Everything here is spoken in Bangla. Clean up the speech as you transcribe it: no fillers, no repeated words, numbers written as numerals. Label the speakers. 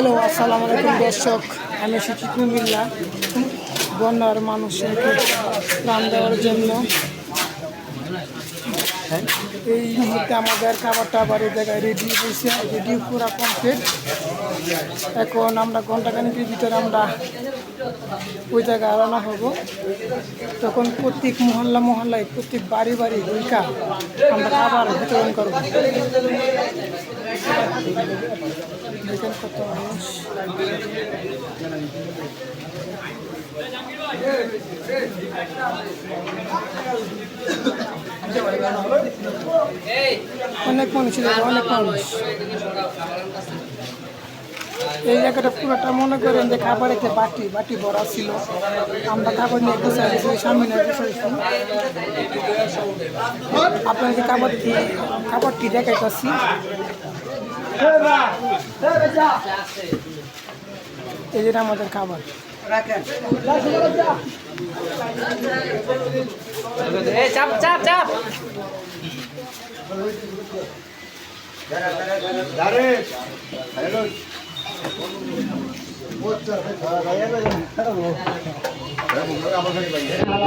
Speaker 1: হ্যালো, আসসালামু আলাইকুম দর্শক। আমি এসেছি কুমিল্লা বন্যার মানুষের ত্রাণ দেওয়ার জন্য। এই মুহূর্তে আমাদের খাবারটা আবার এই জায়গায় রেডি হয়েছে, রেডি পুরা কমপ্লিট। এখন আমরা ঘন্টাখানিকের ভিতরে আমরা ওই জায়গায় রওনা হব। তখন প্রত্যেক মহল্লায় প্রত্যেক বাড়ি ঢুকা আমরা খাবার বিতরণ করব। দেখেন কত মানুষ। অনেক মানুষ ছিল, অনেক মানুষ। এই জায়গাটা পুরোটা মনে করেন যে খাবার একটা বাটি ভরা ছিল। আমরা খাবার নিয়ে বসে সামনে বসেছি। আপনাদের খাবারটি দেখাইতেছি। এই যেটা আমাদের খাবার।
Speaker 2: চাপ চাপ চাপ